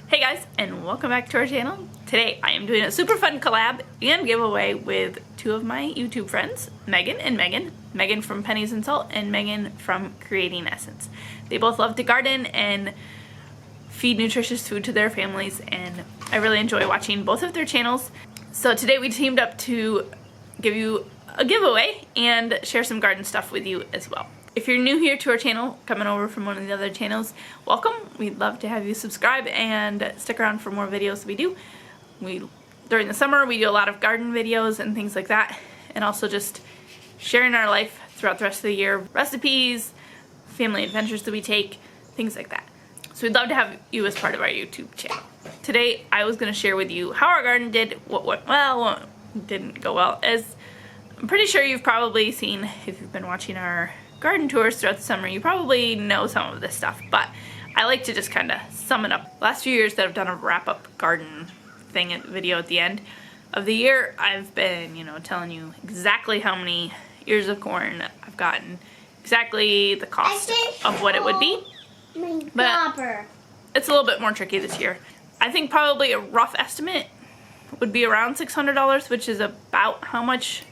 Hey guys, and welcome back to our channel. Today I am doing a super fun collab and giveaway with two of my YouTube friends, Megan and Megan. Megan from Pennies and Salt and Megan from Creating Essence. They both love to garden and feed nutritious food to their families, and I really enjoy watching both of their channels. So today we teamed up to give you a giveaway and share some garden stuff with you as well. If you're new here to our channel, coming over from one of the other channels, welcome. We'd love to have you subscribe and stick around for more videos we do. During the summer, we do a lot of garden videos and things like that, and also just sharing our life throughout the rest of the year, recipes, family adventures that we take, things like that. So we'd love to have you as part of our YouTube channel. Today, I was going to share with you how our garden did, what went well, what didn't go well. As I'm pretty sure you've probably seen, if you've been watching our garden tours throughout the summer, you probably know some of this stuff, but I like to just kind of sum it up. Last few years that I've done a wrap-up garden thing video at the end of the year, I've been, telling you exactly how many ears of corn I've gotten, exactly the cost of what it would be. But it's a little bit more tricky this year. I think probably a rough estimate would be around $600, which is about how much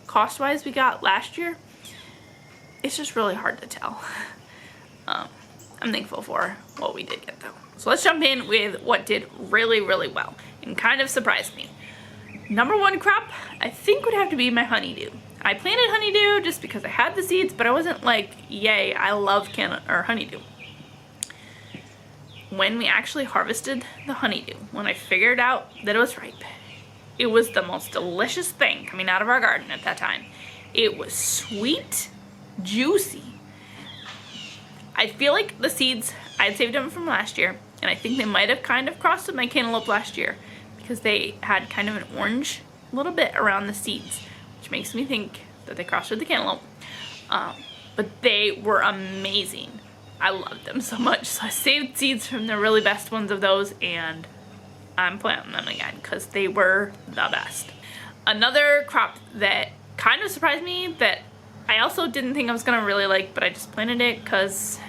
cost-wise we got last year. It's just really hard to tell. I'm thankful for what we did get though. So let's jump in with what did really, really well and kind of surprised me. Number one crop, I think would have to be my honeydew. I planted honeydew just because I had the seeds, but I wasn't like, yay, I love honeydew. When we actually harvested the honeydew, when I figured out that it was ripe, it was the most delicious thing coming out of our garden at that time. It was sweet, juicy. I feel like the seeds, I had saved them from last year, and I think they might have kind of crossed with my cantaloupe last year because they had kind of an orange little bit around the seeds, which makes me think that they crossed with the cantaloupe. But they were amazing. I loved them so much, so I saved seeds from the really best ones of those, and I'm planting them again because they were the best. Another crop that kind of surprised me that I also didn't think I was going to really like, but I just planted it because,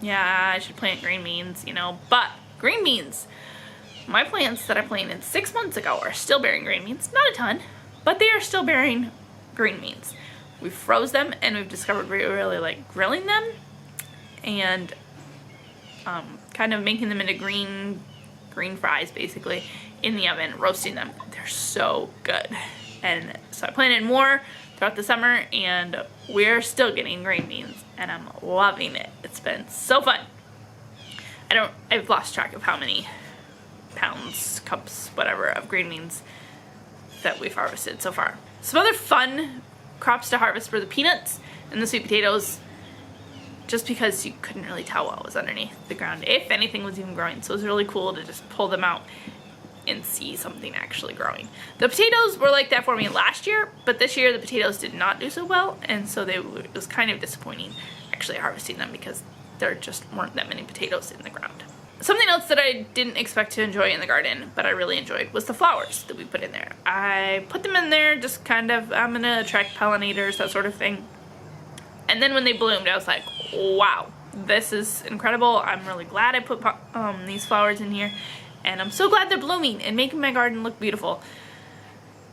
yeah, I should plant green beans, But green beans, my plants that I planted 6 months ago are still bearing green beans. Not a ton, but they are still bearing green beans. We froze them, and we've discovered we really like grilling them and kind of making them into green fries, basically, in the oven, roasting them. They're so good. And so I planted more throughout the summer, and we're still getting green beans, and I'm loving it. It's been so fun. I've lost track of how many pounds, cups, whatever, of green beans that we've harvested so far. Some other fun crops to harvest were the peanuts and the sweet potatoes, just because you couldn't really tell what was underneath the ground, if anything was even growing. So it was really cool to just pull them out and see something actually growing. The potatoes were like that for me last year, but this year the potatoes did not do so well, and so it was kind of disappointing actually harvesting them because there just weren't that many potatoes in the ground. Something else that I didn't expect to enjoy in the garden, but I really enjoyed, was the flowers that we put in there. I put them in there just kind of, I'm gonna attract pollinators, that sort of thing. And then when they bloomed, I was like, wow, this is incredible. I'm really glad I put these flowers in here. And I'm so glad they're blooming and making my garden look beautiful.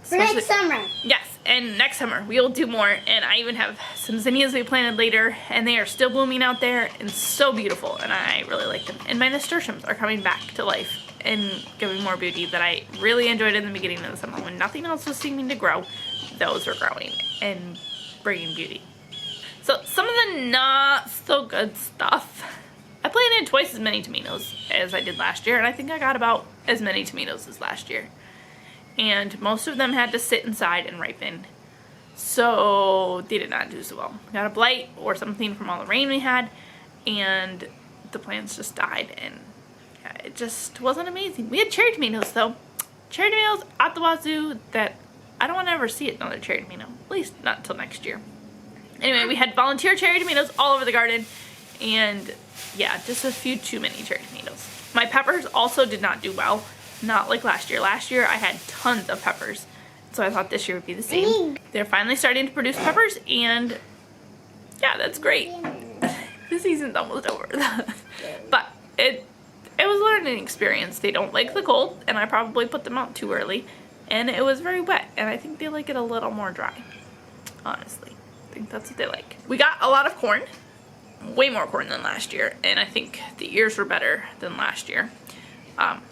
For next summer. Yes, and next summer we'll do more. And I even have some zinnias we planted later, and they are still blooming out there and so beautiful, and I really like them. And my nasturtiums are coming back to life and giving more beauty that I really enjoyed in the beginning of the summer when nothing else was seeming to grow. Those were growing and bringing beauty. So some of the not so good stuff. I planted twice as many tomatoes as I did last year, and I think I got about as many tomatoes as last year. And most of them had to sit inside and ripen, so they did not do so well. We got a blight or something from all the rain we had, and the plants just died, and it just wasn't amazing. We had cherry tomatoes though. Cherry tomatoes at the wazoo that I don't want to ever see another cherry tomato, at least not until next year. Anyway, we had volunteer cherry tomatoes all over the garden, and yeah, just a few too many cherry tomatoes. My peppers also did not do well, not like last year. Last year I had tons of peppers, so I thought this year would be the same. They're finally starting to produce peppers, and yeah, that's great. The season's almost over. But it was a learning experience. They don't like the cold, and I probably put them out too early, and it was very wet, and I think they like it a little more dry, honestly. I think that's what they like. We got a lot of corn, way more corn than last year, and I think the ears were better than last year.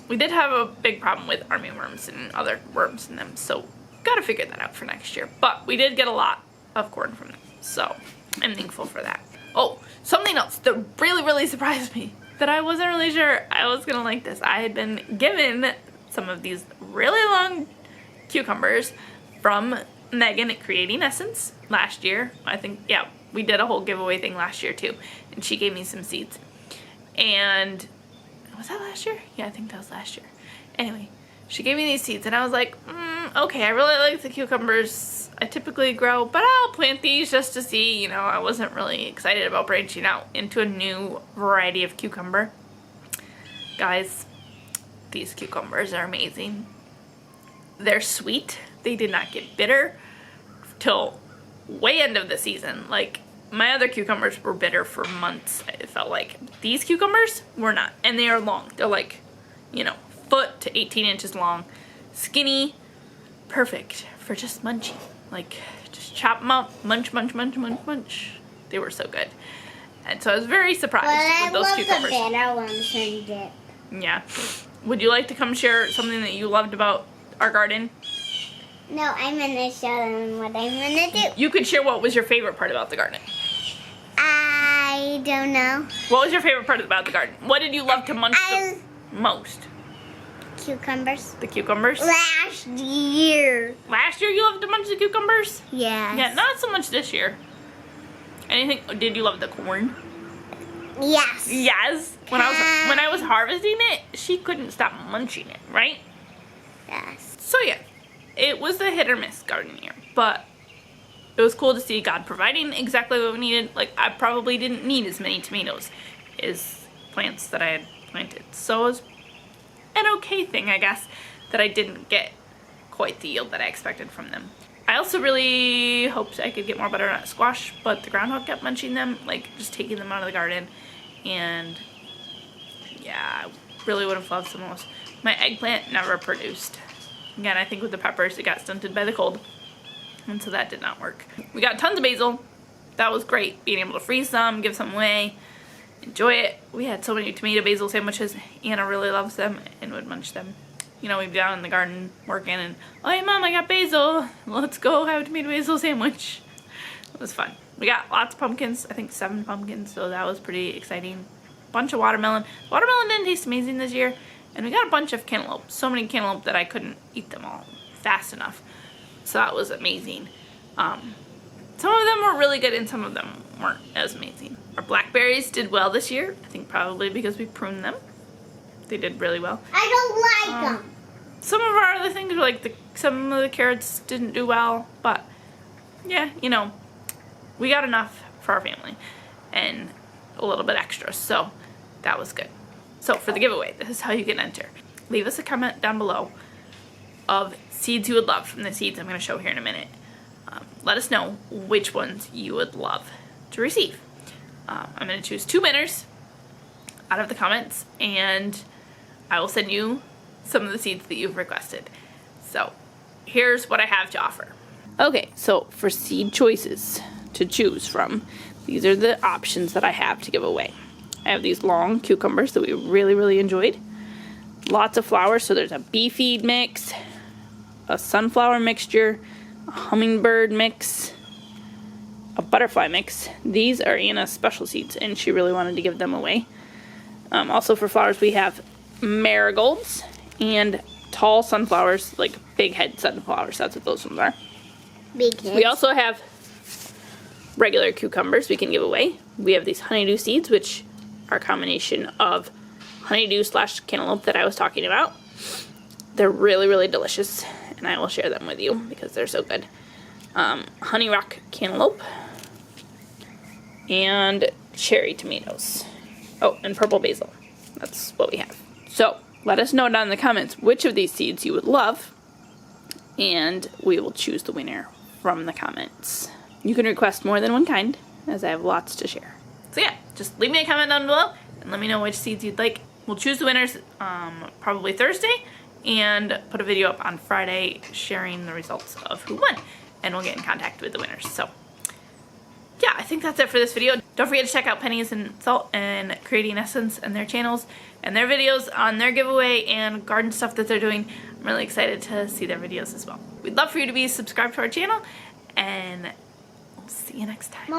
We did have a big problem with armyworms and other worms in them, so gotta figure that out for next year. But we did get a lot of corn from them, so I'm thankful for that. Oh, something else that really, really surprised me that I wasn't really sure I was gonna like this. I had been given some of these really long cucumbers from Megan at Creating Essence last year. I think, yeah, we did a whole giveaway thing last year too, and she gave me some seeds. And was that last year? Yeah, I think that was last year. Anyway, she gave me these seeds, and I was like, okay, I really like the cucumbers I typically grow, but I'll plant these just to see. You know, I wasn't really excited about branching out into a new variety of cucumber. Guys, these cucumbers are amazing. They're sweet. They did not get bitter till way end of the season. Like, my other cucumbers were bitter for months, it felt like. These cucumbers were not, and they are long. They're like, you know, foot to 18 inches long, skinny, perfect for just munching. Like, just chop them up, munch, munch, munch, munch, munch. They were so good. And so I was very surprised with those cucumbers. I love the bitter ones and dip. Yeah. Would you like to come share something that you loved about our garden? No, I'm gonna show them what I'm gonna do. You could share what was your favorite part about the garden. I don't know. What was your favorite part about the garden? What did you love to munch the most? Cucumbers. The cucumbers? Last year. Last year you loved to munch the cucumbers? Yes. Yeah, not so much this year. Anything? Did you love the corn? Yes. Yes. When I was harvesting it, she couldn't stop munching it, right? Yes. So yeah, it was a hit or miss garden year, but it was cool to see God providing exactly what we needed. Like, I probably didn't need as many tomatoes as plants that I had planted. So it was an okay thing, I guess, that I didn't get quite the yield that I expected from them. I also really hoped I could get more butternut squash, but the groundhog kept munching them, like just taking them out of the garden. And yeah, I really would have loved some of those. My eggplant never produced. Again, I think with the peppers, it got stunted by the cold. And so that did not work. We got tons of basil. That was great. Being able to freeze some, give some away, enjoy it. We had so many tomato basil sandwiches. Anna really loves them and would munch them. You know, we'd be down in the garden working and, oh, hey, Mom, I got basil. Let's go have a tomato basil sandwich. It was fun. We got lots of pumpkins. I think 7 pumpkins, so that was pretty exciting. Bunch of watermelon. Watermelon didn't taste amazing this year. And we got a bunch of cantaloupe. So many cantaloupe that I couldn't eat them all fast enough. So that was amazing. Some of them were really good and some of them weren't as amazing. Our blackberries did well this year. I think probably because we pruned them. They did really well. I don't like them. Some of our other things, like some of the carrots didn't do well. But yeah, you know, we got enough for our family. And a little bit extra. So that was good. So for the giveaway, this is how you can enter. Leave us a comment down below of seeds you would love from the seeds I'm going to show here in a minute. Let us know which ones you would love to receive. I'm going to choose 2 winners out of the comments, and I will send you some of the seeds that you've requested. So here's what I have to offer. Okay, so for seed choices to choose from, these are the options that I have to give away. I have these long cucumbers that we really, really enjoyed. Lots of flowers, so there's a bee feed mix, a sunflower mixture, a hummingbird mix, a butterfly mix. These are Anna's special seeds, and she really wanted to give them away. Also for flowers, we have marigolds and tall sunflowers, like big head sunflowers. That's what those ones are. Big heads. We also have regular cucumbers we can give away. We have these honeydew seeds, which are a combination of honeydew / cantaloupe that I was talking about. They're really, really delicious, and I will share them with you because they're so good. Honey rock cantaloupe and cherry tomatoes. Oh, and purple basil. That's what we have. So let us know down in the comments which of these seeds you would love, and we will choose the winner from the comments. You can request more than one kind, as I have lots to share. So yeah, just leave me a comment down below and let me know which seeds you'd like we'll choose the winners probably Thursday and put a video up on Friday sharing the results of who won. And we'll get in contact with the winners. So yeah, I think that's it for this video. Don't forget to check out Pennies and Salt and Creating Essence and their channels and their videos on their giveaway and garden stuff that they're doing. I'm really excited to see their videos as well. We'd love for you to be subscribed to our channel, and we'll see you next time.